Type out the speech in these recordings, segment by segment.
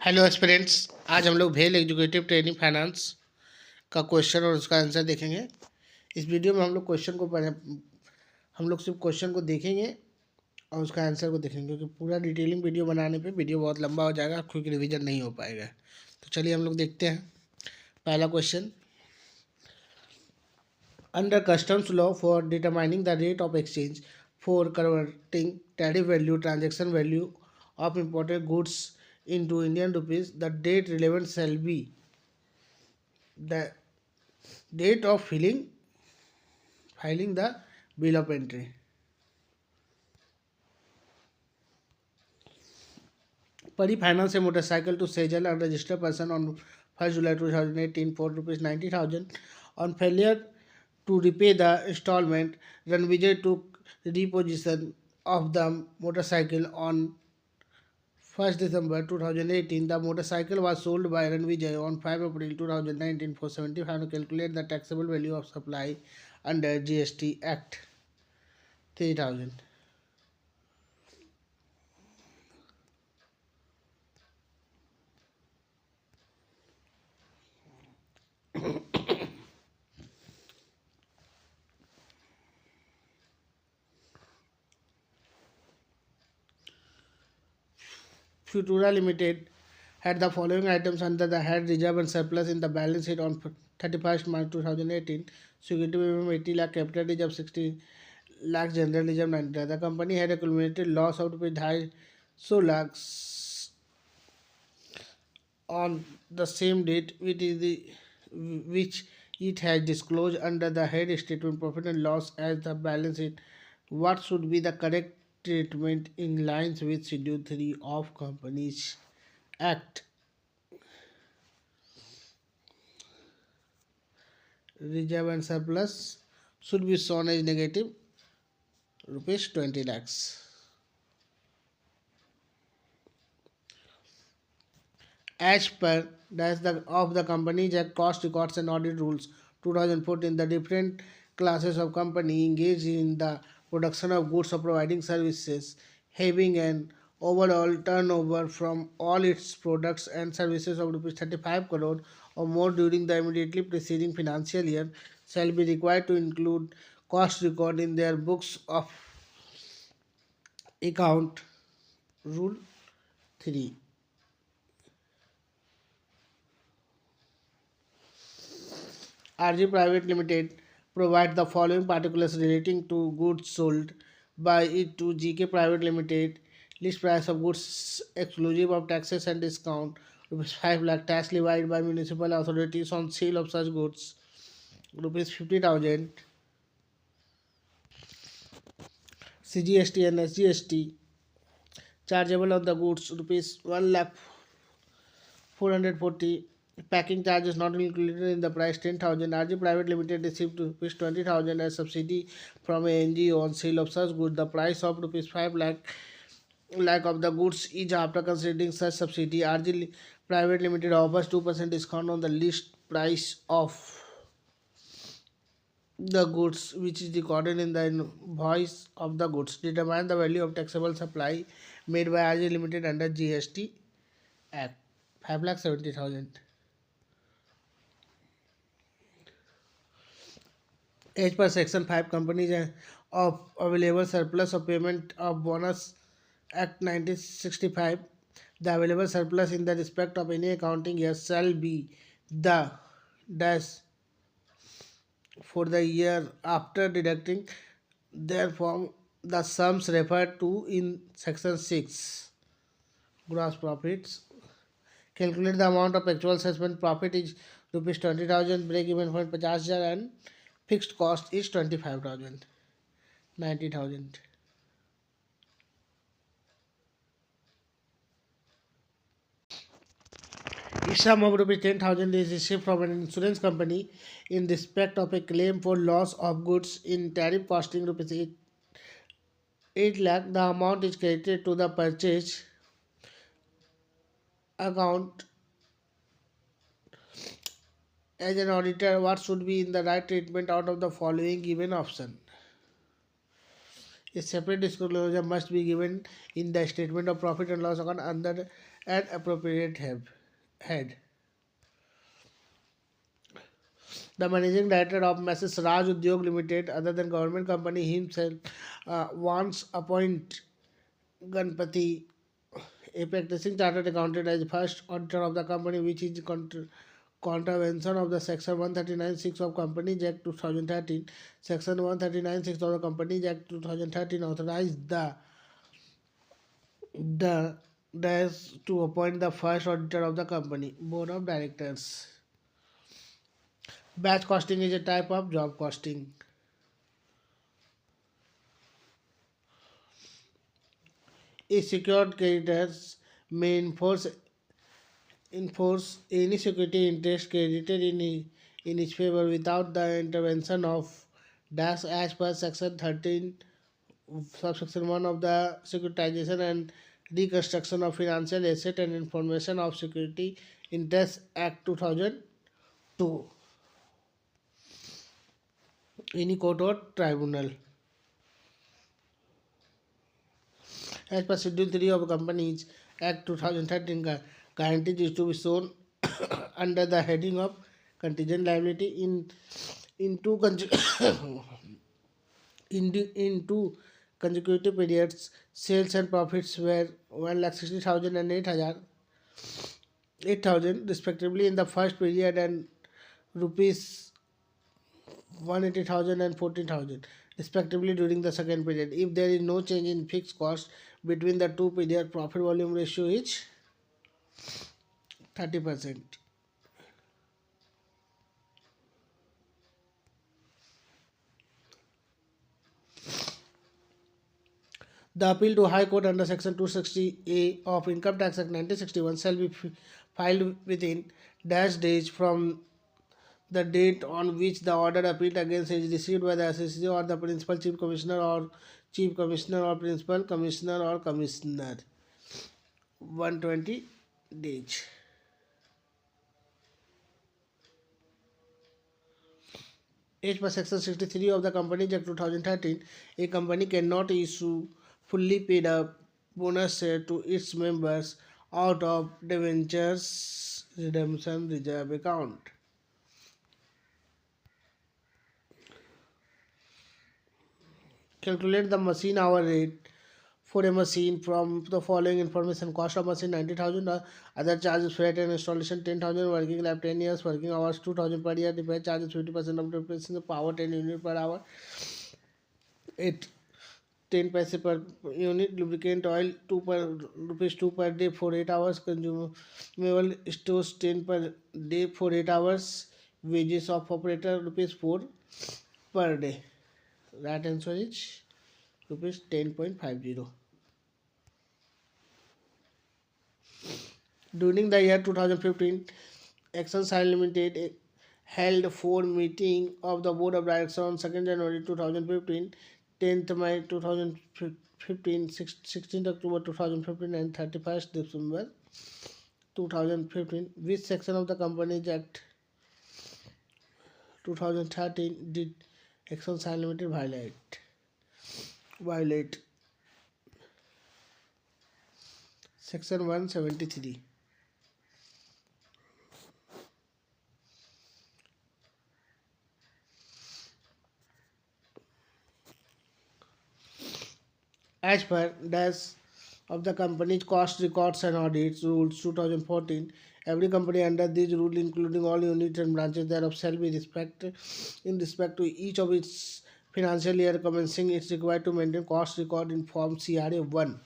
Hello aspirants, आज हम लोग भेल एग्जीक्यूटिव ट्रेनिंग फाइनेंस का क्वेश्चन और उसका आंसर देखेंगे। इस वीडियो में हम लोग सिर्फ क्वेश्चन को देखेंगे और उसका आंसर को देखेंगे, क्योंकि पूरा डिटेलिंग वीडियो बनाने पे वीडियो बहुत लंबा हो जाएगा, क्विक रिवीजन नहीं हो पाएगा। तो चलिए हम लोग देखते हैं। पहला question, under customs law for determining the rate of exchange for converting tariff value transaction value of imported goods into Indian rupees, the date relevant shall be the date of filing the bill of entry. Pari finance a motorcycle to Sejal, a registered person, on 1st July 2018 for rupees 90,000. On failure to repay the installment, Ranvijay took repossession of the motorcycle on 1st December 2018. The motorcycle was sold by Ranvijay on 5 April 2019 for 75. To calculate the taxable value of supply under GST Act 3000. Futura Limited had the following items under the head reserve and surplus in the balance sheet on 31st March 2018. Security minimum 80 lakh, capital reserve 60 lakh, general reserve 90 lakh. The company had accumulated loss of ₹250 lakhs on the same date, which it has disclosed under the head statement profit and loss as the balance sheet. What should be the correct treatment in lines with Schedule 3 of Companies Act? Reserve and surplus should be shown as negative rupees 20 lakhs. As per the Companies Act, Cost Records and Audit Rules 2014, the different classes of company engaged in the production of goods or providing services having an overall turnover from all its products and services of rupees 35 crore or more during the immediately preceding financial year shall be required to include cost record in their books of account. Rule 3. RG Private Limited provide the following particulars relating to goods sold by it to GK Private Limited. List price of goods exclusive of taxes and discount rupees 5 lakh. Tax levied by municipal authorities on sale of such goods rupees 50,000. CGST and SGST chargeable on the goods rupees 1 lakh 440. Packing charges not included in the price 10,000. RG Private Limited received rupees 20,000 as subsidy from a NGO on sale of such goods. The price of rupees 5 lakh of the goods is after considering such subsidy. RG Private Limited offers 2% discount on the list price of the goods, which is recorded in the invoice of the goods. Determine the value of taxable supply made by RG Limited under GST Act 5,70,000. As per Section 5, companies of available surplus of payment of bonus Act 1965, the available surplus in the respect of any accounting year shall be the dash for the year after deducting therefrom the sums referred to in Section 6. Gross profits. Calculate the amount of actual assessment profit is rupees 20,000, break even point 50,000 and fixed cost is 25,000, 90,000. Each sum of rupees 10,000 is received from an insurance company in respect of a claim for loss of goods in tariff costing rupees 8 lakh. The amount is credited to the purchase account. As an auditor, what should be in the right treatment out of the following given option? A separate disclosure must be given in the statement of profit and loss account under and appropriate head. The managing director of Mrs. Raj Udyog Limited, other than government company himself, once appoint Ganpati, a practicing chartered accountant, as first auditor of the company, which is contravention of the Section 139(6) of Companies Act 2013. Section 139(6) of the Companies Act 2013 authorized the DAS to appoint the first auditor of the company board of directors. Batch costing is a type of job costing. A secured creditors may enforce any security interest credited in his favor without the intervention of DAS as per Section 13 subsection 1 of the Securitization and Reconstruction of Financial Asset and Information of Security Interest Act 2002. Any court or tribunal. As per Schedule 3 of Companies Act 2013, guarantees is to be shown under the heading of contingent liability in two in two consecutive periods. Sales and profits were 1,60,000 and 8,000 respectively in the first period, and rupees 180,000 and 14,000 respectively during the second period. If there is no change in fixed cost between the two periods, profit volume ratio is 30%. The appeal to High Court under Section 260A of Income Tax Act 1961 shall be filed within dash days from the date on which the order appealed against is received by the SCC or the Principal Chief Commissioner or Chief Commissioner or Principal Commissioner or Commissioner. 120 days. As per Section 63 of the Companies Act 2013, a company cannot issue fully paid up bonus share to its members out of debentures redemption reserve account. Calculate the machine hour rate for a machine from the following information: cost of machine 90,000, other charges, freight and installation 10,000, working life 10 years, working hours 2,000 per year, repair charges 50% of depreciation, power 10 unit per hour, 8 10 paise per unit, lubricant oil 2 per rupees 2 per day for 8 hours, consumable stores 10 per day for 8 hours, wages of operator rupees 4 per day. Right answer is rupees 10.50. During the year 2015, Action Sign Limited held 4 meetings of the Board of Directors on 2nd January 2015, 10th May 2015, 16th October 2015 and 31st December 2015. Which section of the Companies Act 2013 did Action Sign Limited violate? Section 173. As per dash of the Company's Cost Records and Audits Rules 2014, every company under this rule, including all units and branches thereof, shall be in respect to each of its financial year commencing, it's required to maintain cost record in Form CRA 1.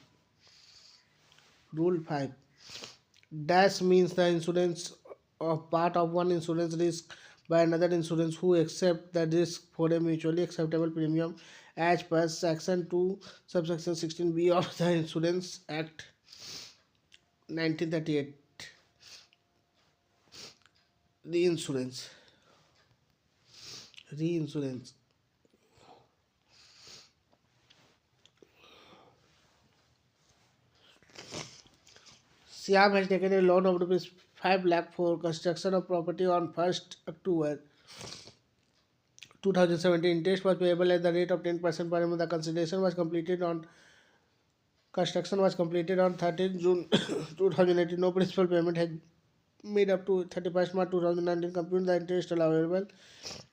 Rule 5. Dash means the insurance of part of one insurance risk by another insurance who accept the risk for a mutually acceptable premium as per Section 2, subsection 16B of the Insurance Act 1938. Reinsurance. Siam has taken a loan of rupees 5 lakh for construction of property on 1st October 2017. Interest was payable at the rate of 10% per annum. The consideration was completed on Construction was completed on 13 June 2018. No principal payment has made up to 31st March 2019. Compute the interest allowable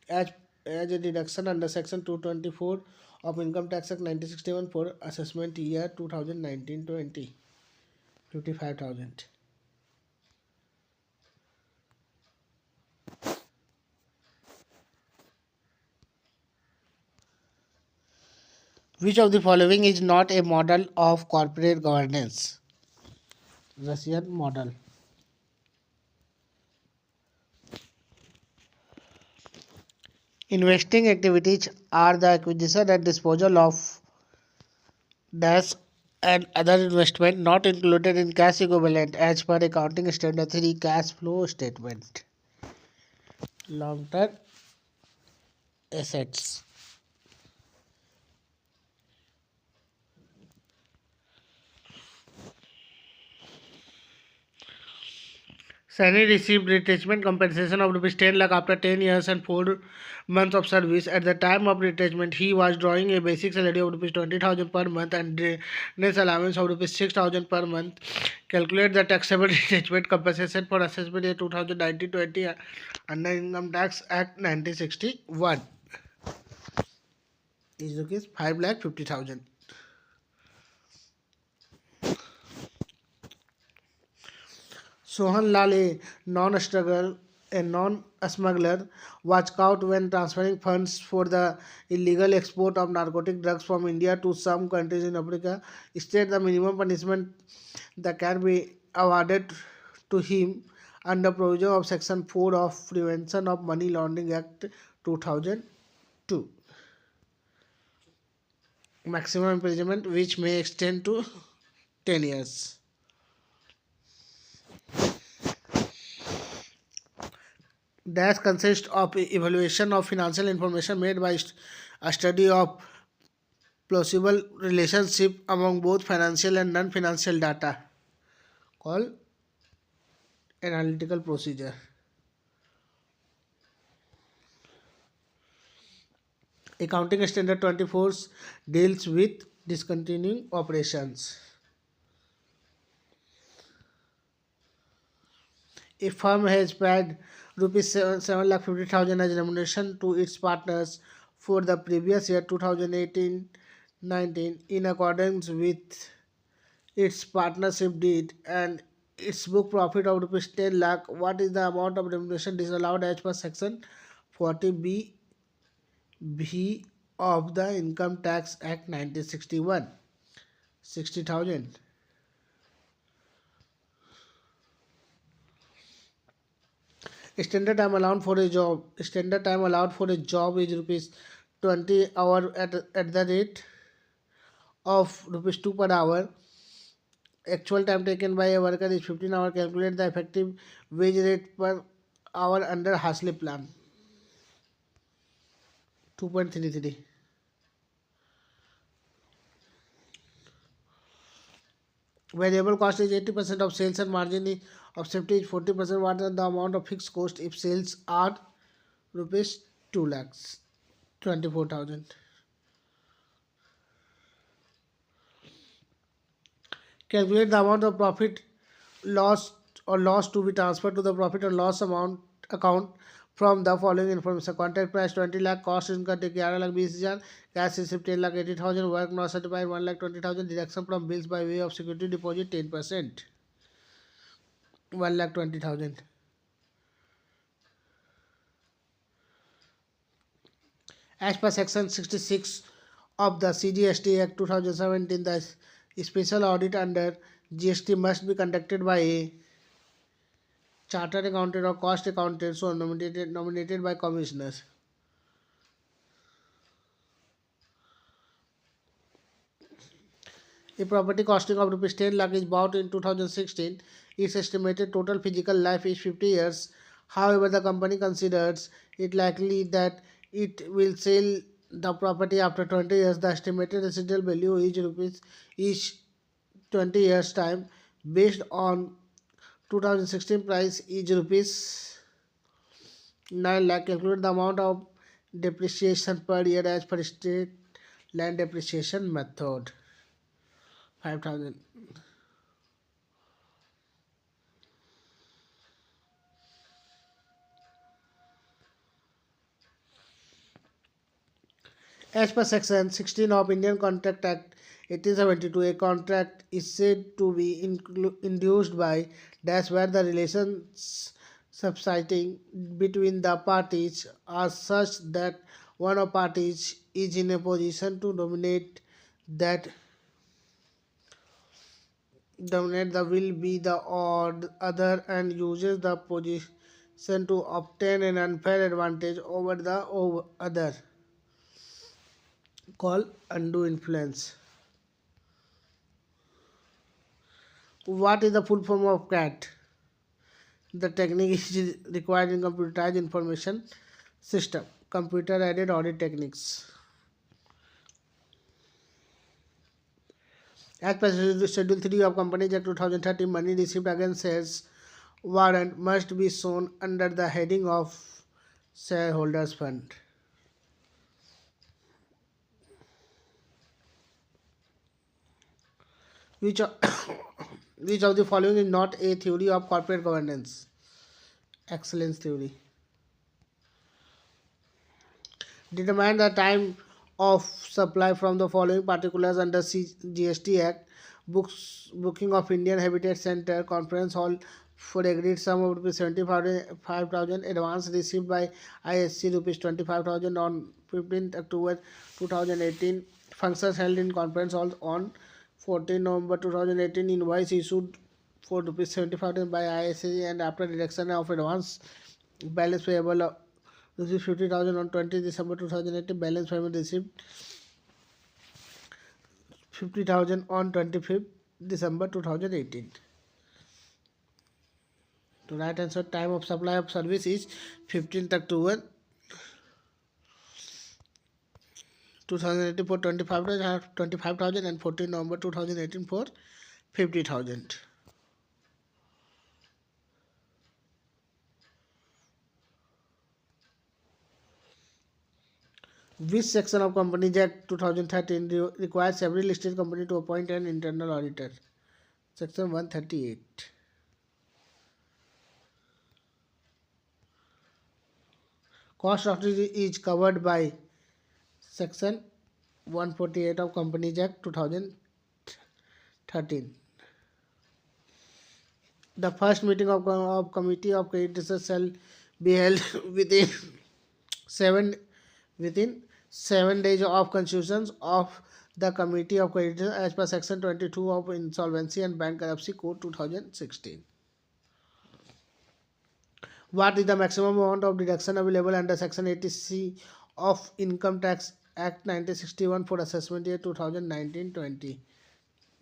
as, as a deduction under Section 224 of Income Tax Act 1961 for assessment year 2019-20. 55,000. Which of the following is not a model of corporate governance? Russian model. Investing activities are the acquisition and disposal of dash and other investment not included in cash equivalent as per accounting standard 3 cash flow statement. Long term assets. Trainee received retirement compensation of rupees 10 lakh after 10 years and 4 months of service. At the time of retirement, he was drawing a basic salary of rupees 20,000 per month and drainage allowance of rupees 6,000 per month. Calculate the taxable retirement compensation for assessment year 2019-20 under Income Tax Act 1961. Is rupees 5 lakh 50,000. Sohan Lal, a non-smuggler, was caught when transferring funds for the illegal export of narcotic drugs from India to some countries in Africa. Instead, the minimum punishment that can be awarded to him under provision of Section 4 of Prevention of Money Laundering Act 2002. Maximum imprisonment which may extend to 10 years. That consists of evaluation of financial information made by a study of plausible relationship among both financial and non-financial data called analytical procedure. Accounting Standard 24 deals with discontinuing operations. A firm has paid rupees 7,50,000 as remuneration to its partners for the previous year 2018-19 in accordance with its partnership deed and its book profit of rupees 10 lakh. What is the amount of remuneration disallowed as per section 40B B of the Income Tax Act 1961? 60,000. Standard time allowed for a job is rupees 20 hour at the rate of rupees 2 per hour. Actual time taken by a worker is 15 hours. Calculate the effective wage rate per hour under Haslip plan. 2.33. Variable cost is 80% of sales and margin of safety is 40%. What is the amount of fixed cost if sales are rupees 2 lakhs 24,000? Calculate the amount of profit loss loss to be transferred to the profit and loss amount account from the following information. Contract price 20 lakh, cost income take 11 lakh 20,000, cash receipt 10 lakh 80,000, work not certified 1 lakh 20,000, deduction from bills by way of security deposit 10%, 1 lakh 20,000. As per section 66 of the CGST Act 2017, the special audit under GST must be conducted by a chartered accountant or cost accountant so nominated by commissioners. A property costing of rupees 10 lakh is bought in 2016. Its estimated total physical life is 50 years. However, the company considers it likely that it will sell the property after 20 years. The estimated residual value is rupees each 20 years time based on 2016 price is rupees 9 lakh. Calculate the amount of depreciation per year as per state land depreciation method. 5,000. As per Section 16 of Indian Contract Act 1872, a contract is said to be induced by dash where the relations subsisting between the parties are such that one of parties is in a position to dominate the will be the other and uses the position to obtain an unfair advantage over the other, called undue influence. What is the full form of CAT? The technique is required in computerized information system, computer aided audit techniques. As per Schedule 3 of Companies Act 2013, money received against shares warrant must be shown under the heading of shareholders fund. Which of, which of the following is not a theory of corporate governance? Excellence theory. Determine the time of supply from the following particulars under GST Act. Booking of Indian Habitat Center Conference Hall for agreed sum of rupees 75,000. Advance received by ISC rupees 25,000 on 15th October 2018. Functions held in conference hall on 14 November 2018. Invoice issued for rupees 75,000 by ISC and after deduction of advance balance payable received 50,000 on 20 December 2018. Balance payment received 50,000 on 25th December 2018. To right answer, time of supply of service is 15th October 2018 for 25,000 and 14 November 2018 for 50,000. Which section of Companies Act 2013 requires every listed company to appoint an internal auditor? Section 138. Cost of it is covered by Section 148 of Companies Act 2013. The first meeting of Committee of Creditors shall be held seven within 7 days of constitution of the Committee of Creditors as per Section 22 of Insolvency and Bankruptcy Code 2016. What is the maximum amount of deduction available under Section 80C of Income Tax Act 1961 for assessment year 2019-20?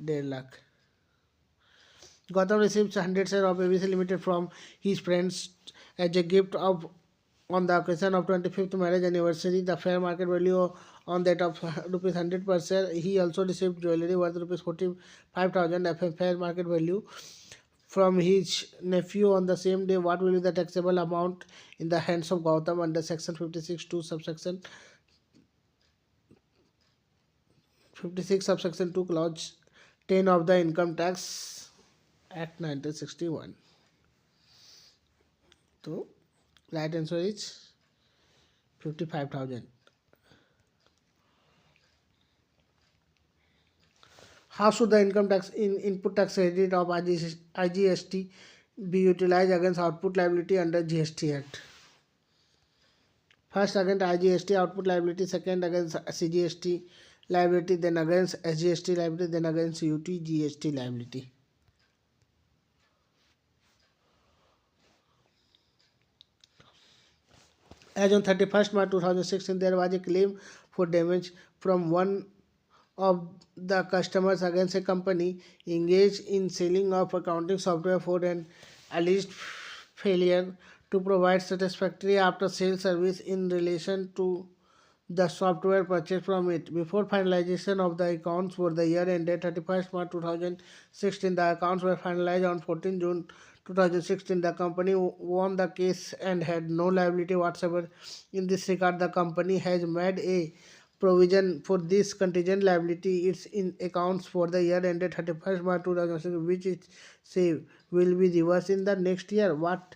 1.5 lakh. Gautam received 100 shares of ABC Limited from his friends as a gift of on the occasion of 25th marriage anniversary. The fair market value on that of rupees 100 per share. He also received jewellery worth rupees 45,000 fair market value from his nephew on the same day. What will be the taxable amount in the hands of Gautam under Section 56 subsection 56 subsection 2 clause 10 of the Income Tax Act 1961? So, right answer is 55,000. How should the income tax input tax credit of IGST be utilized against output liability under GST Act? First against IGST output liability, second against CGST liability, then against SGST liability, then against UTGST liability. As on 31st March 2016, there was a claim for damage from one of the customers against a company engaged in selling of accounting software for an alleged failure to provide satisfactory after sale service in relation to the software purchased from it. Before finalization of the accounts for the year ended 31st March 2016, the accounts were finalized on 14 June 2016. The company won the case and had no liability whatsoever. In this regard, the company has made a Provision for this contingent liability is in accounts for the year ended 31st March 2006, which is say will be reversed in the next year. What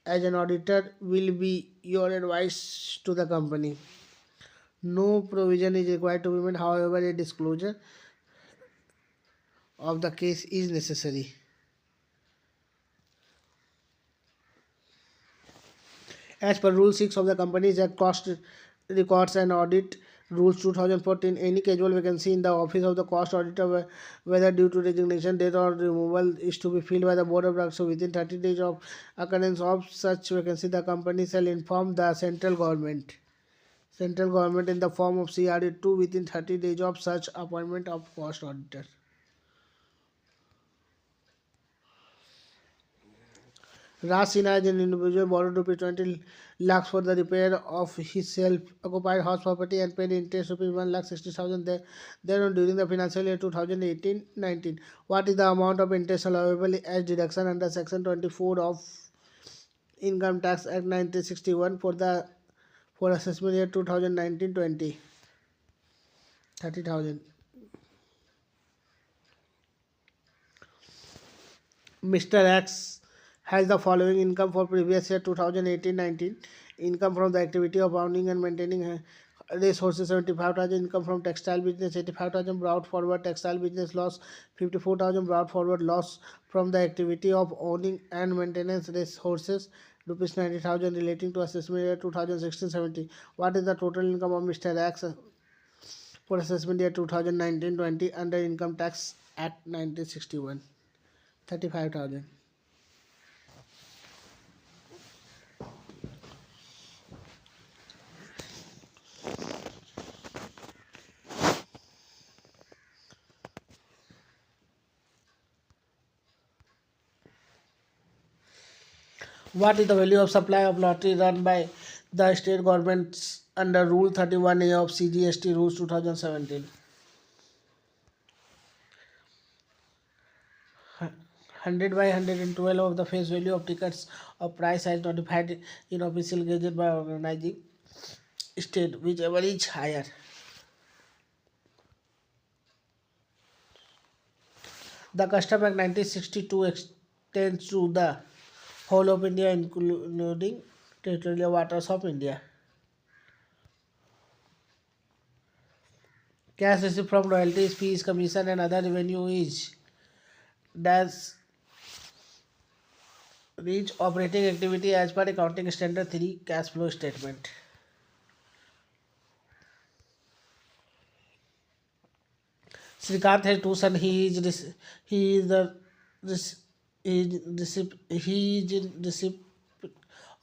as an auditor will be your advice to the company? No provision is required to be made, however, a disclosure of the case is necessary. As per Rule 6 of the Companies Act, Cost Records and Audit Rules 2014, any casual vacancy in the office of the cost auditor, whether due to resignation, death, or removal, is to be filled by the Board of Directors within 30 days of occurrence of such vacancy. The company shall inform the central government in the form of CRA2 within 30 days of such appointment of cost auditor. Raj Sinha as an individual borrowed rupees 20 lakhs for the repair of his self-occupied house property and paid interest rupees 1,60,000 thereon during the financial year 2018-19. What is the amount of interest allowable as deduction under Section 24 of Income Tax Act 1961 for assessment year 2019-20? 30,000. Mr. X has the following income for previous year 2018-19. Income from the activity of owning and maintaining racehorses 75,000. Income from textile business 85,000. Brought forward textile business loss 54,000. Brought forward loss from the activity of owning and maintenance racehorses rupees 90,000 relating to assessment year 2016-17. What is the total income of Mr. X for assessment year 2019-20 under Income Tax Act 1961? 35,000. What is the value of supply of lottery run by the state governments under Rule 31A of CGST Rules 2017? 100 by 112 of the face value of tickets of price as notified in official gazette by organizing state, whichever is higher. The Custom Act 1962 extends to the whole of India, including territorial waters of India. Cash received from royalties, fees, commission, and other revenue is does reach operating activity as per accounting standard 3 cash flow statement. Srikant has two sons. He is the rec- he is in receipt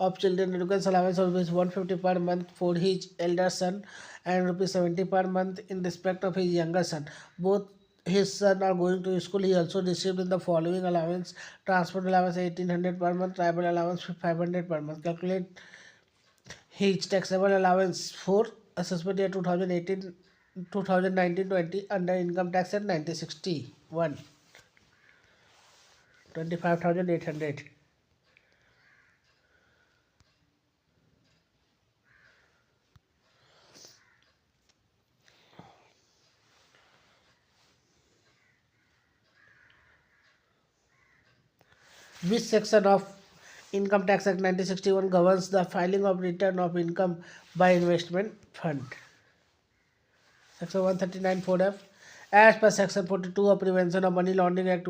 of children education allowance of rupees 150 per month for his elder son and rupees 70 per month in respect of his younger son. Both his son are going to school. He also received in the following allowance: transport allowance 1800 per month, travel allowance 500 per month. Calculate his taxable allowance for assessment year 2018 2019-20 under income tax at 1961. 25,800. Which section of Income Tax Act 1961 governs the filing of return of income by investment fund? Section 139 4F. As per Section 42 of Prevention of Money Laundering Act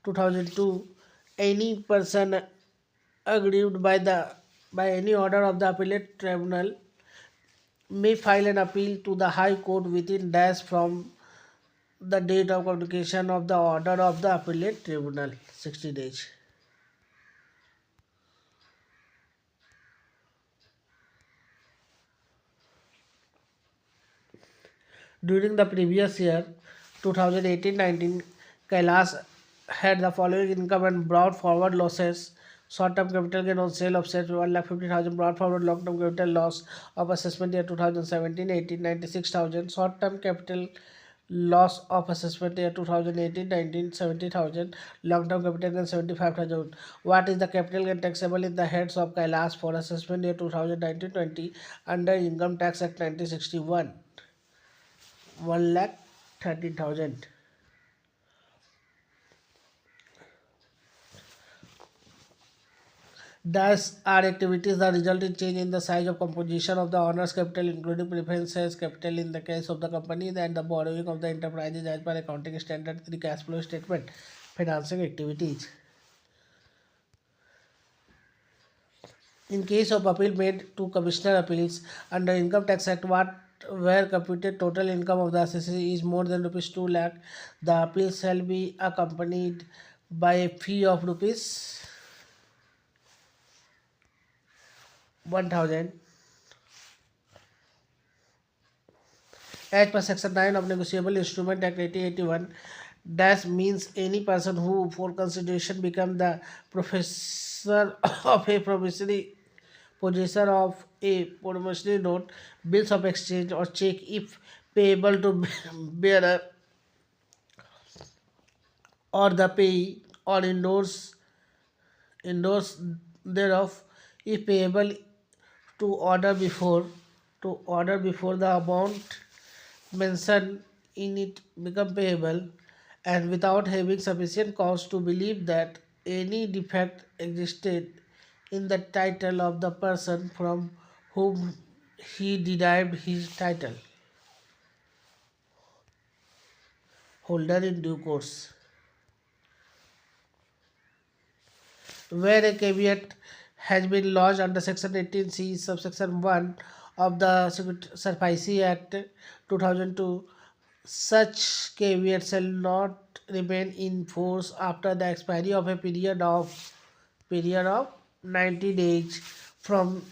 2002, any person aggrieved by any order of the appellate tribunal may file an appeal to the High Court within days from the date of communication of the order of the appellate tribunal, 60 days. During the previous year, 2018-19, Kailash had the following income and brought forward losses: short-term capital gain on sale of shares 1,50,000, brought forward long-term capital loss of assessment year 2017-18 96,000, short-term capital loss of assessment year 2018-19 70,000, long-term capital gain 75,000. What is the capital gain taxable in the heads of Kailash for assessment year 2019-20 under Income Tax Act 1961? 1,30,000. Thus, our activities that result in change in the size of composition of the owner's capital, including preference shares capital in the case of the company and the borrowing of the enterprises as per accounting standard 3 cash flow statement, financing activities. In case of appeal made to Commissioner Appeals under Income Tax Act, what where computed total income of the assessee is more than rupees 2 lakh, the appeal shall be accompanied by a fee of rupees 1,000 as per section 9 of Negotiable Instrument Act 1881. That means any person who for consideration become the professor of a promissory possessor of a promissory note, bills of exchange or check if payable to bearer or the payee or endorse thereof if payable to order before the amount mentioned in it become payable and without having sufficient cause to believe that any defect existed in the title of the person from whom he derived his title holder in due course. Where a caveat has been lodged under Section 18C, subsection 1 of the Surface Act 2002, such caveat shall not remain in force after the expiry of a period of 90 days from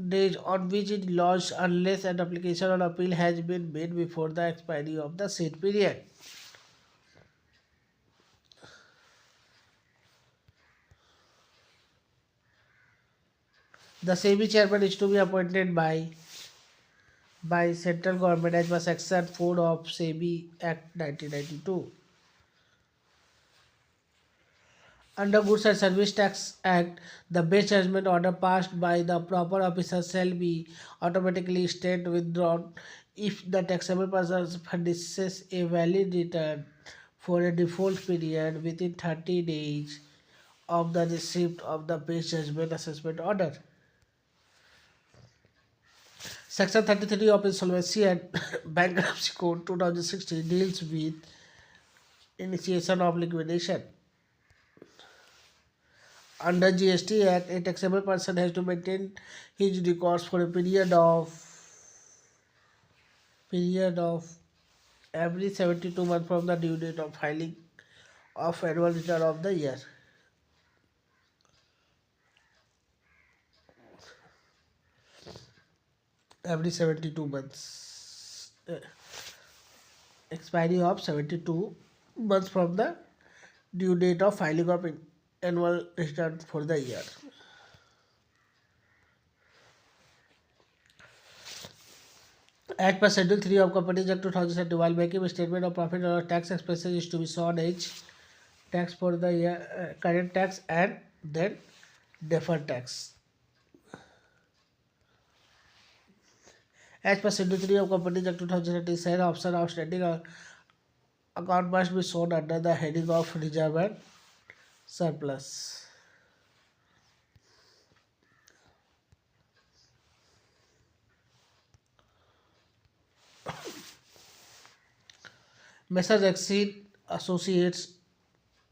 days on which it lodged unless an application or appeal has been made before the expiry of the said period. The SEBI chairman is to be appointed by central government as per section 4 of SEBI Act 1992. Under Goods and Service Tax Act, the base judgment order passed by the proper officer shall be automatically stayed withdrawn if the taxable person furnishes a valid return for a default period within 30 days of the receipt of the base judgment assessment order. Section 33 of Insolvency and Bankruptcy Code 2016 deals with initiation of liquidation. Under GST Act, a taxable person has to maintain his records for a period of every 72 months from the due date of filing of annual return of the year. Every 72 months. Expiry of 72 months from the due date of filing of annual return for the year. As per Schedule 3 of Companies Act 2007, while making a statement of profit or tax expenses is to be shown as tax for the year, current tax and then deferred tax. As per Schedule 3 of Companies Act 2013, said option outstanding account must be shown under the heading of reserve and surplus. Messrs. Exceed Associates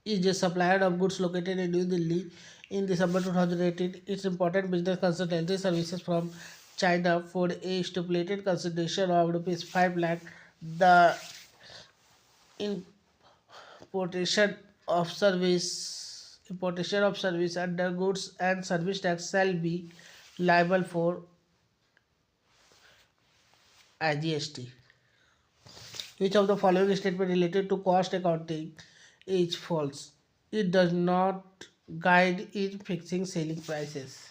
is a supplier of goods located in New Delhi. In December 2018, its important business consultancy services from China for a stipulated consideration of rupees 5 lakh. The importation of service under goods and service tax shall be liable for IGST. Which of the following statement related to cost accounting is false? It does not guide in fixing selling prices.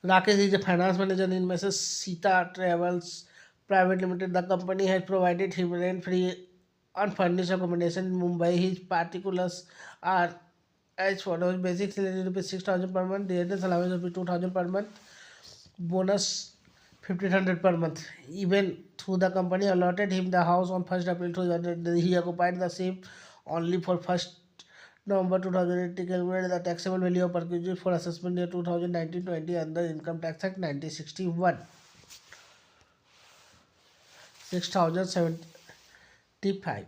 Rakesh is a finance manager in Mrs. Sita Travels Private Limited. The company has provided him rent-free unfurnished accommodation in Mumbai. His particulars are as follows: basic salary rupees 6,000 per month, dietas allowance rupees 2,000 per month, bonus 1,500 per month. Even through the company allotted him the house on 1st April 2000, he occupied the same only for 1st November 2008. Calculated the taxable value of purchase for assessment year 2019-20 under Income Tax Act 1961. 6,075.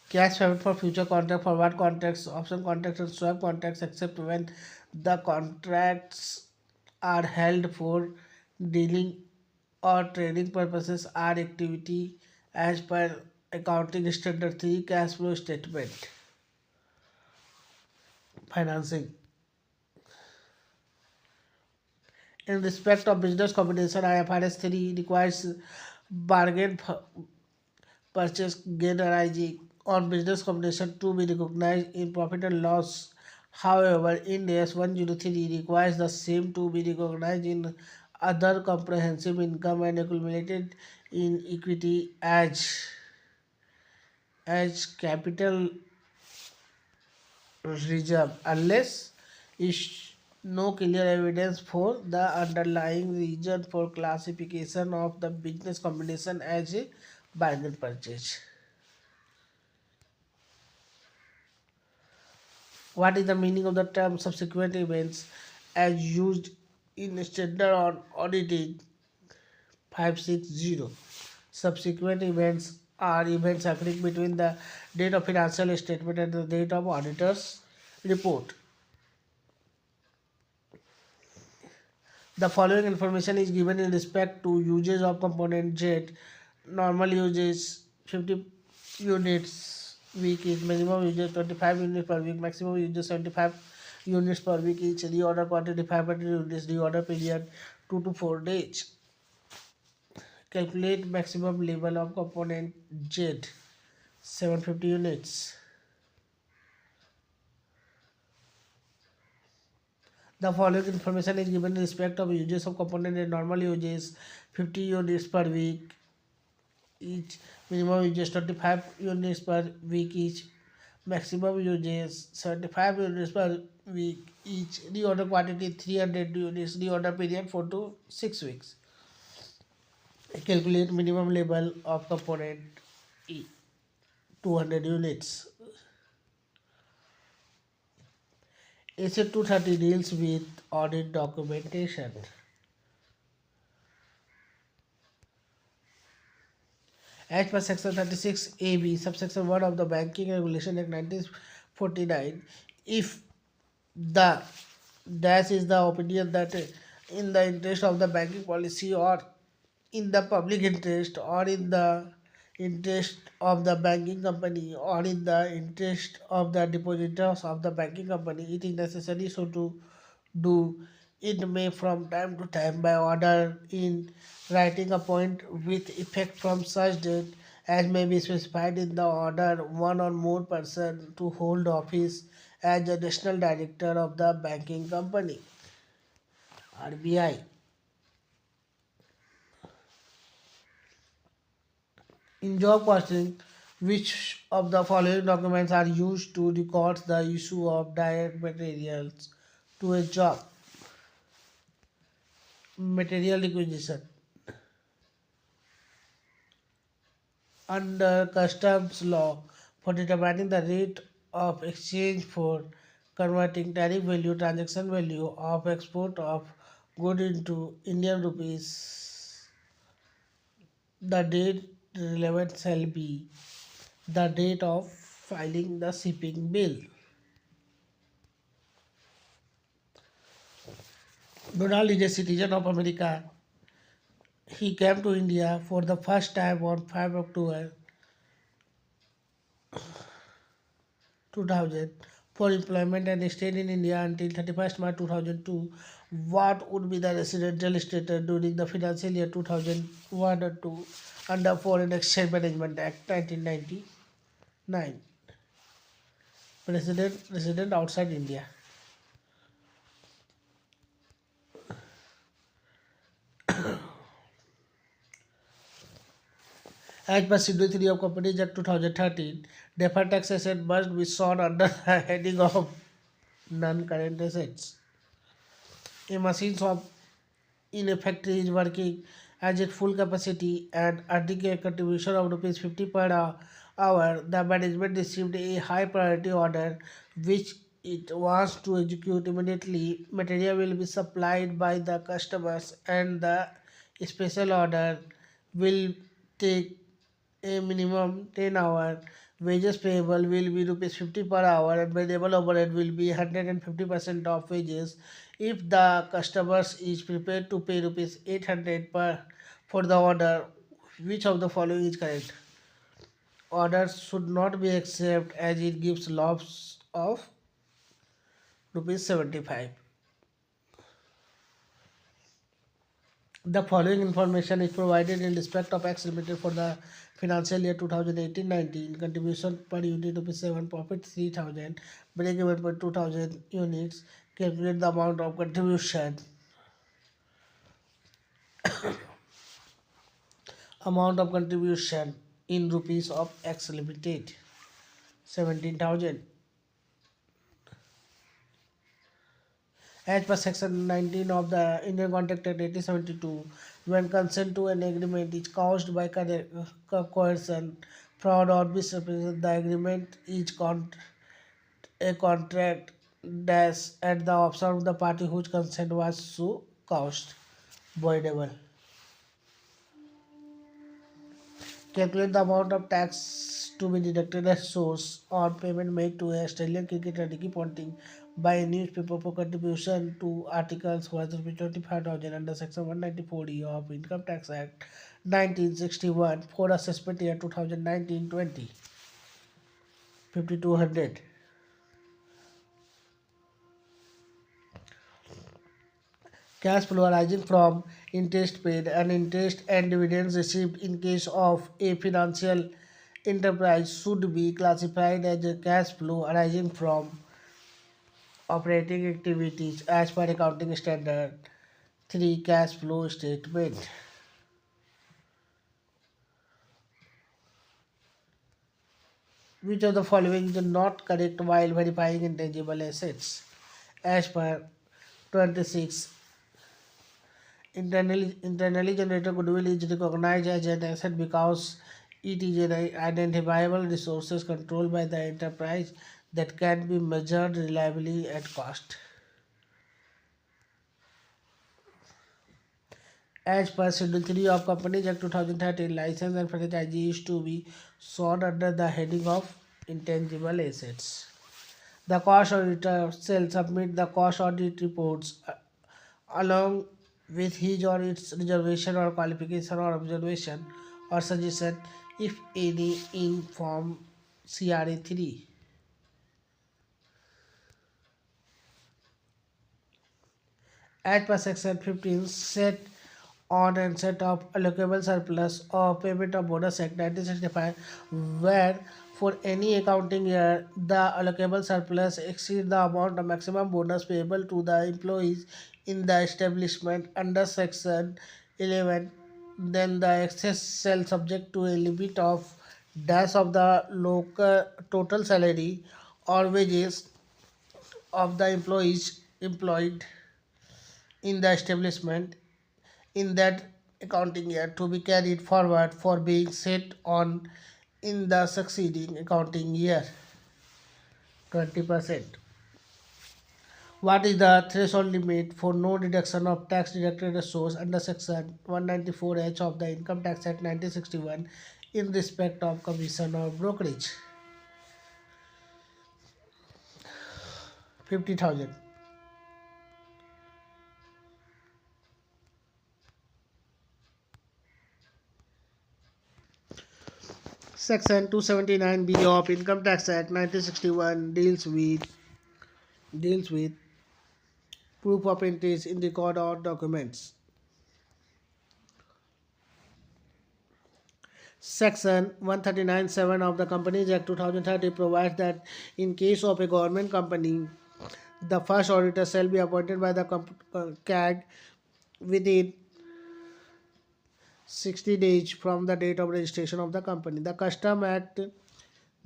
Cash payment for future contract, forward contracts, option contracts, and swap contracts, except when the contracts are held for dealing or trading purposes, are activity as per accounting standard 3 cash flow statement. Financing. In respect of business combination, IFRS 3 requires bargain purchase gain arising on business combination to be recognized in profit and loss. However, Ind AS 103 requires the same to be recognized in other comprehensive income and accumulated in equity as capital reserve unless is no clear evidence for the underlying reason for classification of the business combination as a bargain purchase. What is the meaning of the term subsequent events as used in standard on auditing 560? Subsequent events are events occurring between the date of financial statement and the date of auditor's report. The following information is given in respect to usage of component Z. Normal usage 50 units week is minimum usage 25 units per week, maximum usage 75 units per week each. Reorder quantity 500 units, reorder period 2 to 4 days. Calculate maximum level of component Z 750 units. The following information is given in respect of uses of component in normal uses 50 units per week each, minimum uses 25 units per week each, maximum uses 75 units per week each, reorder quantity 300 units, reorder period 4 to 6 weeks. Calculate minimum level of component 200 units. AC 230 deals with audit documentation. As per Section 36 AB, subsection 1 of the Banking Regulation Act 1949, if the dash is the opinion that in the interest of the banking policy or in the public interest or in the interest of the banking company or in the interest of the depositors of the banking company, it is necessary so to do it may from time to time by order in writing appoint with effect from such date as may be specified in the order one or more person to hold office as the national director of the banking company. RBI. In job posting, which of the following documents are used to record the issue of direct materials to a job? Material requisition. Under customs law, for determining the rate of exchange for converting tariff value, transaction value of export of good into Indian rupees, the date relevant shall be the date of filing the shipping bill. Donald is a citizen of America. He came to India for the first time on 5 October 2000 for employment and stayed in India until 31st March 2002. What would be the residential status during the financial year 2001 or 2 under Foreign Exchange Management Act 1999? Resident outside India. As per Schedule 3 of Companies Act 2013, deferred tax asset must be shown under the heading of non-current assets. A machine shop in a factory is working at its full capacity and earning a contribution of rupees 50 per hour. The management received a high priority order which it wants to execute immediately. Material will be supplied by the customers and the special order will take a minimum 10 hour. Wages payable will be rupees 50 per hour and variable overhead will be 150% of wages. If the customers is prepared to pay rupees 800 per for the order, which of the following is correct? Orders should not be accepted as it gives loss of rupees 75. The following information is provided in respect of X Limited for the financial year 2018-19. Contribution per unit rupees 7, profit 3000, break even per 2000 units. Calculate the amount of contribution. Amount of contribution in rupees of X Limited 17,000. As per section 19 of the Indian Contract Act 1872, when consent to an agreement is caused by coercion, fraud, or misrepresentation, the agreement is a contract dash at the option of the party whose consent was so caused. Voidable. Calculate the amount of tax to be deducted as source on payment made to a Australian cricketer Ricky Ponting by a newspaper for contribution to articles worth 25,000 under Section 194E of Income Tax Act 1961 for assessment year 2019-20. 5200. Cash flow arising from interest paid and interest and dividends received in case of a financial enterprise should be classified as a cash flow arising from operating activities as per accounting standard 3 cash flow statement. Which of the following is not correct while verifying intangible assets? As per 26, internally generated goodwill is recognized as an asset because it is an identifiable resources controlled by the enterprise that can be measured reliably at cost. As per Schedule 3 of Companies Act 2013, license and franchise is to be shown under the heading of intangible assets. The cost auditor shall submit the cost audit reports along with his or its reservation or qualification or observation or suggestion, if any, in Form CRA 3. As per Section 15, set on and set of allocable surplus or payment of bonus act 1965, where for any accounting year the allocable surplus exceed the amount of maximum bonus payable to the employees in the establishment under section 11, then the excess shall subject to a limit of dash of the local total salary or wages of the employees employed in the establishment in that accounting year to be carried forward for being set on in the succeeding accounting year. 20%. What is the threshold limit for no deduction of tax deducted resource under section 194H of the Income Tax Act 1961 in respect of commission or brokerage? 50,000. Section 279B of Income Tax Act 1961 deals with proof of entries in record or documents. Section 139(7) of the Companies Act 2030 provides that in case of a government company, the first auditor shall be appointed by the CAG within 60 days from the date of registration of the company. The Custom Act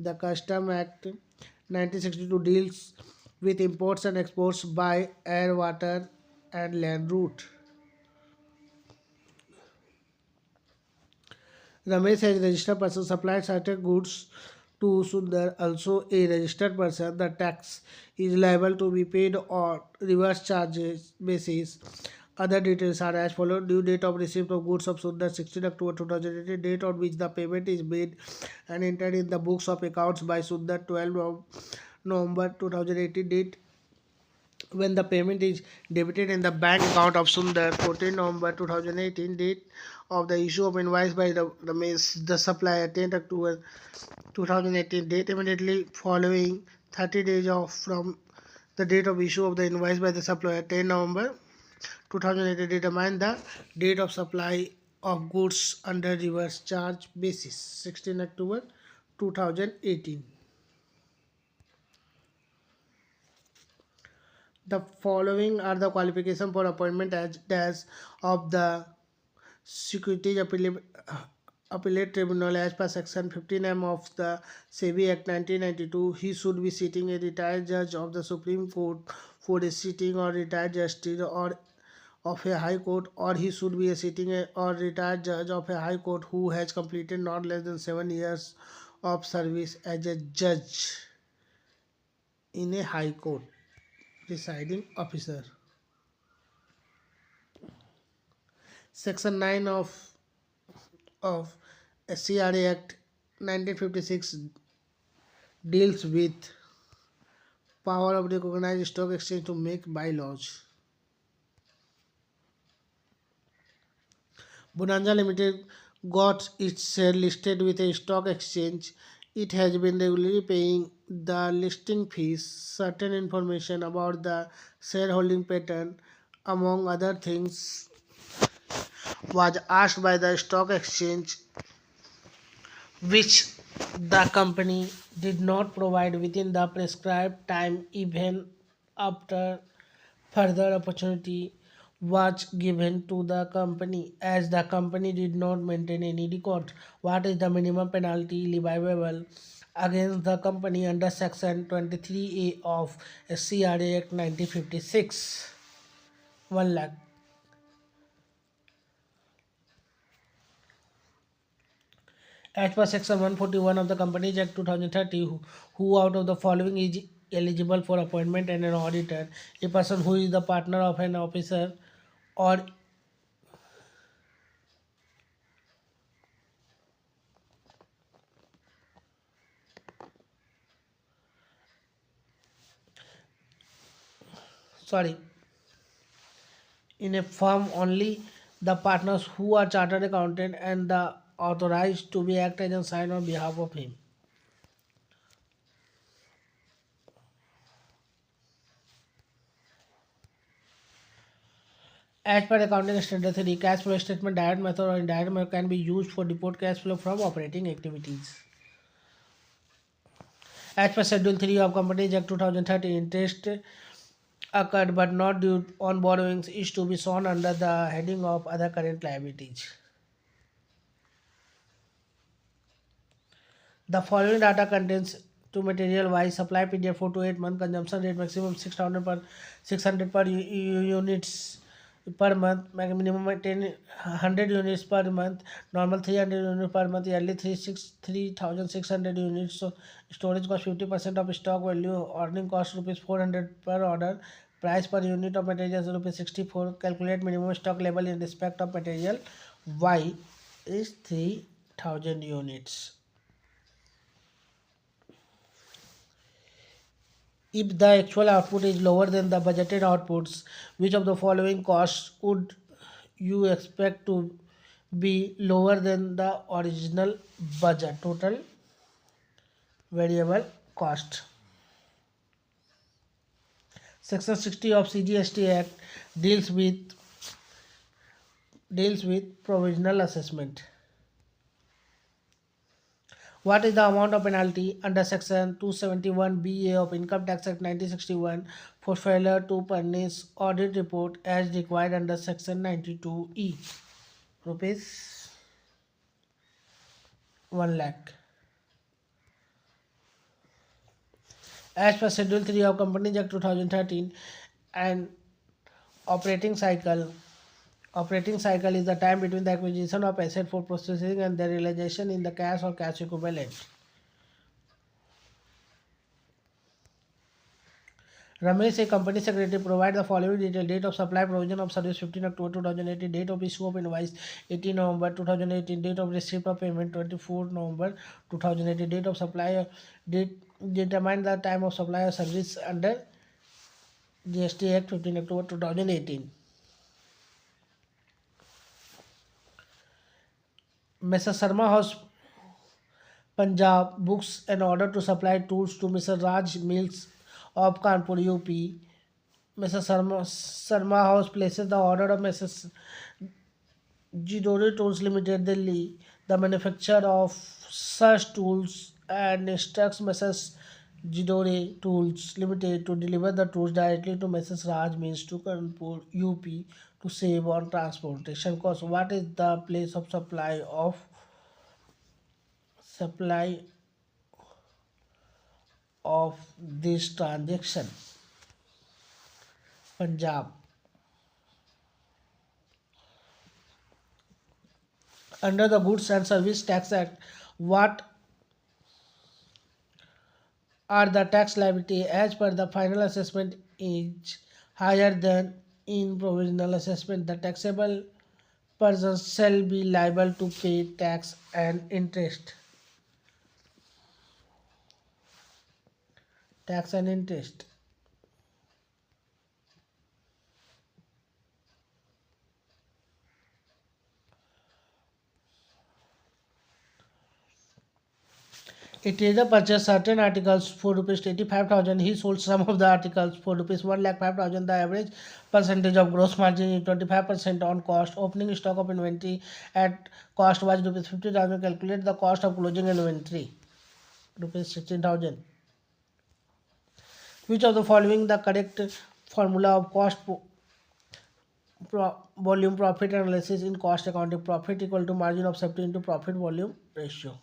1962 deals with imports and exports by air, water, and land route. Ramesh has registered person supplied certain goods to Sundar, also a registered person. The tax is liable to be paid on reverse charges basis. Other details are as follows: due date of receipt of goods of Sundar 16 October 2018, date on which the payment is made and entered in the books of accounts by Sundar 12 November 2018, date when the payment is debited in the bank account of Sundar 14 November 2018, date of the issue of invoice by the supplier 10 October 2018, date immediately following 30 days of from the date of issue of the invoice by the supplier 10 November 2018, determine the date of supply of goods under reverse charge basis 16 October 2018. The following are the qualifications for appointment as of the Securities Appellate Tribunal as per Section 15M of the SEBI Act 1992. He should be sitting a retired judge of the Supreme Court for a sitting or retired justice or of a high court, or he should be a sitting or retired judge of a high court who has completed not less than 7 years of service as a judge in a high court presiding officer. Section 9 of SCRA Act 1956 deals with power of recognized stock exchange to make bylaws. Bonanza Limited got its share listed with a stock exchange. It has been regularly paying the listing fees. Certain information about the shareholding pattern, among other things, was asked by the stock exchange, which the company did not provide within the prescribed time even after further opportunity was given to the company, as the company did not maintain any record. What is the minimum penalty leviable against the company under section 23A of SCRA Act 1956? 1 lakh. As per Section 141 of the Companies Act 2030, who out of the following is eligible for appointment and an auditor? A person who is the partner of an officer or sorry, in a firm only the partners who are chartered accountant and the authorized to be act as a sign on behalf of him. As per accounting standard 3, cash flow statement direct method or indirect method can be used for report cash flow from operating activities. As per Schedule 3 of Companies Act 2013, interest occurred but not due on borrowings is to be shown under the heading of other current liabilities. The following data contains to material wise supply period 4 to 8 month, consumption rate maximum 600 per units per month, minimum 100 units per month, normal 300 units per month, yearly 3600 units. So storage cost 50% of stock value, earning cost rupees 400 per order, price per unit of materials rupees 64. Calculate minimum stock level in respect of material Y is 3000 units. If the actual output is lower than the budgeted outputs, which of the following costs would you expect to be lower than the original budget? Total variable cost. Section 60 of CGST Act deals with provisional assessment. What is the amount of penalty under Section 271BA of Income Tax Act 1961 for failure to furnish audit report as required under Section 92E? Rupees 1 lakh. As per Schedule 3 of Companies Act 2013 and operating cycle. Operating cycle is the time between the acquisition of asset for processing and their realization in the cash or cash equivalent. Ramesh, a company secretary, provide the following detail: date of supply provision of service 15 October 2018, date of issue of invoice 18 November 2018, date of receipt of payment 24 November 2018, date of supply, date determine the time of supply of service under GST Act 15 October 2018. Mr. Sharma House Punjab books an order to supply tools to Mr. Raj Mills of Kanpur, UP. Mr. Sharma House places the order of Mrs. Jidori Tools Limited, Delhi, the manufacturer of such tools, and instructs Mrs. Jidori Tools Limited to deliver the tools directly to Mrs. Raj Mills to Kanpur, UP, to save on transportation costs. What is the place of supply of this transaction? Punjab. Under the Goods and Service Tax Act, what are the tax liability as per the final assessment is higher than in provisional assessment? The taxable person shall be liable to pay tax and interest. Tax and interest. A trader purchased certain articles for rupees 85,000. He sold some of the articles for rupees 1,05,000. The average percentage of gross margin is 25% on cost. Opening stock of inventory at cost was rupees 50,000. Calculate the cost of closing inventory. Rupees 16,000. Which of the following the correct formula of volume profit analysis in cost accounting? Profit equal to margin of safety into profit volume ratio.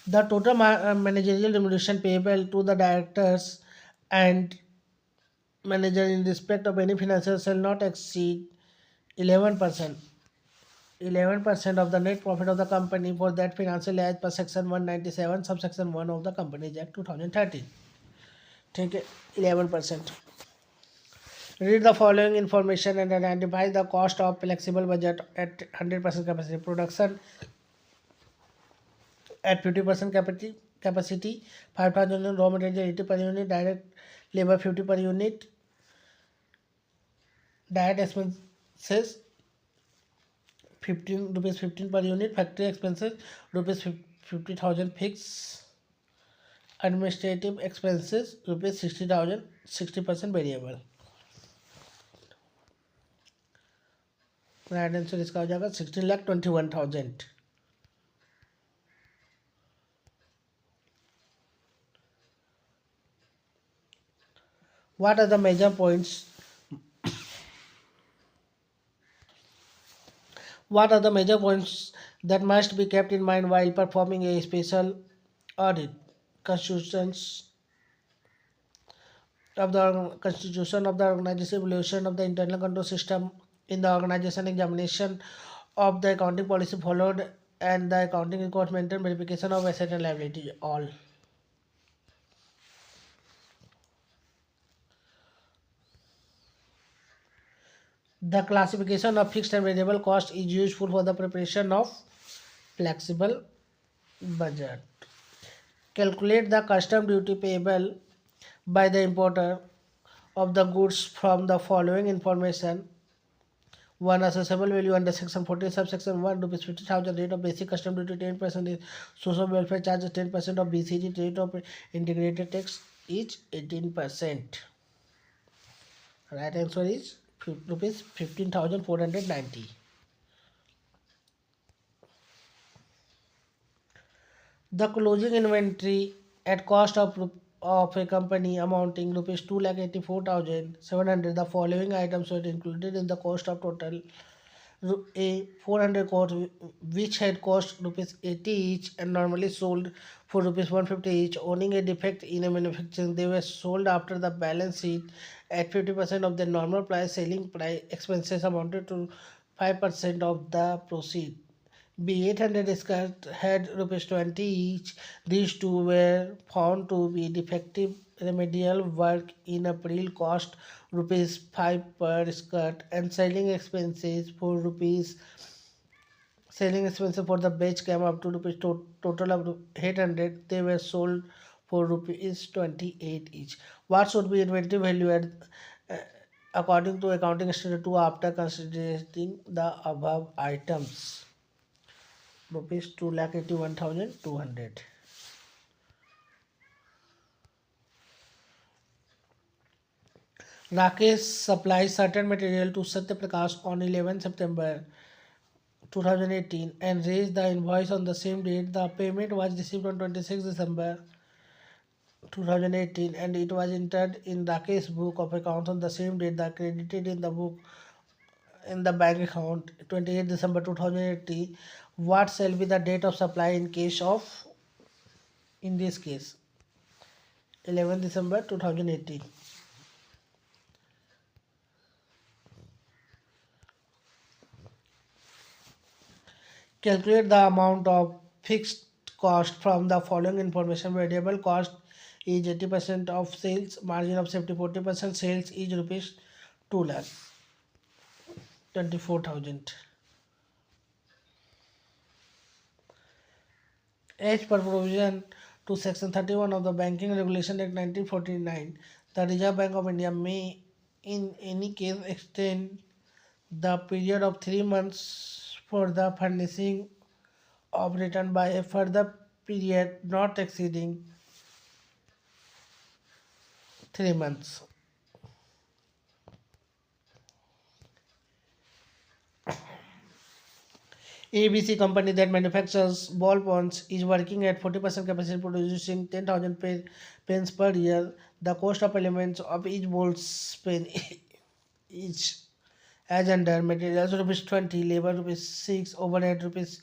The total managerial remuneration payable to the directors and manager in respect of any financial shall not exceed 11%. 11% of the net profit of the company for that financial year as per section 197 subsection 1 of the Companies Act 2013. ठीक है, 11%. Read the following information and identify the cost of flexible budget at 100% capacity. Production at 50% capacity, 5,000 raw material 80 per unit, direct labor 50 per unit, direct expenses 15 per unit, factory expenses rupees 50,000 fixed, administrative expenses rupees 60,000, 60% variable. Right answer इसका हो जाएगा 16,21,000. What are the major points? What are the major points that must be kept in mind while performing a special audit? Constitution of the organization, evaluation of the internal control system in the organization, examination of the accounting policy followed, and the accounting records maintained, verification of asset and liability. All. The classification of fixed and variable cost is useful for the preparation of flexible budget. Calculate the custom duty payable by the importer of the goods from the following information. 1. Assessable value under section 14 subsection 1 rupees 50,000. Rate of basic custom duty 10% is social welfare charges 10% of BCG. Rate of integrated tax is 18%. Right answer is rupees 15,490. The closing inventory at cost of of a company amounting rupees 2,84,700. The following items were included in the cost of total a 400 cost which had cost rupees 80 each and normally sold for rupees 150 each. Owning a defect in a manufacturing, they were sold after the balance sheet at 50% of the normal price. Selling price expenses amounted to 5% of the proceed. B800 skirt had rupees 20 each. These two were found to be defective. Remedial work in April cost rupees 5 per skirt and selling expenses for the batch came up to rupees total of 800. They were sold for rupees 28 each. What should be inventory value at uh, according to accounting standard 2 after considering the above items? Rupees 2,81,200. Rakesh supplied certain material to Satya Prakash on 11 September 2018 and raised the invoice on the same date. The payment was received on 26 December 2018 and it was entered in Rakesh's book of accounts on the same date. The credited in the book in the bank account 28 December 2018. What shall be the date of supply in this case 11 December 2018. Calculate the amount of fixed cost from the following information. Variable cost is 80% of sales, margin of safety 40%, sales is rupees 2 lakh 24,000. As per provision to section 31 of the Banking Regulation Act 1949, the Reserve Bank of India may in any case extend the period of 3 months for the furnishing of return by a further period not exceeding 3 months. ABC company that manufactures ball pens is working at 40% capacity producing 10,000 pens per year. The cost of elements of each ball pen is as under materials rupees 20, labor rupees 6, overhead rupees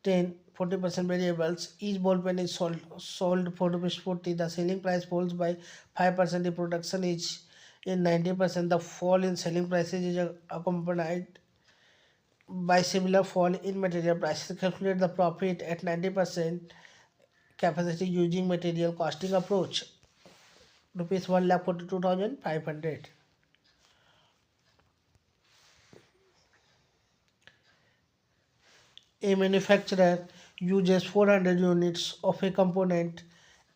10, 40% variables. Each ball pen is sold for rupees 40. The selling price falls by 5%. The production is in 90%. The fall in selling prices is accompanied by similar fall in material prices. Calculate the profit at 90% capacity using material costing approach. Rupees 1,42,500. A manufacturer uses 400 units of a component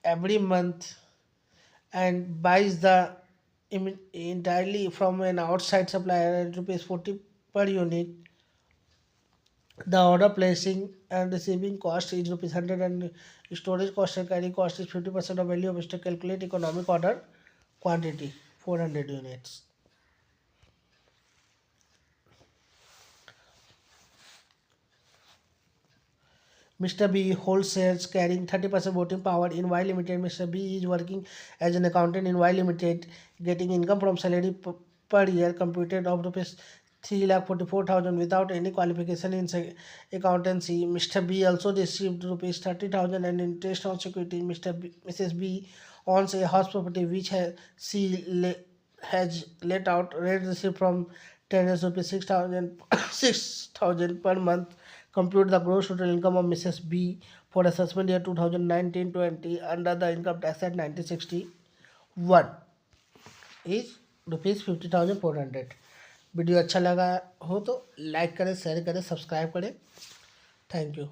every month and buys the entirely from an outside supplier at rupees 40 per unit. The order placing and receiving cost is rupees 100 and storage cost and carrying cost is 50% of value of stock. Calculate economic order quantity 400 units. Mr. B holds shares carrying 30% voting power in Y Limited. Mr. B is working as an accountant in Y Limited, getting income from salary per year computed of rupees 3,44,000 without any qualification in accountancy. Mr. B also received rupees 30,000 and interest on security. Mrs. B owns a house property which has let out rent received from tenants rupees 6,000 per month. Compute the gross total income of Mrs. B for assessment year 2019-20 under the income tax at 1961 is rupees 50,400. Video अच्छा लगा हो तो like करें, share करें, subscribe करें. Thank you.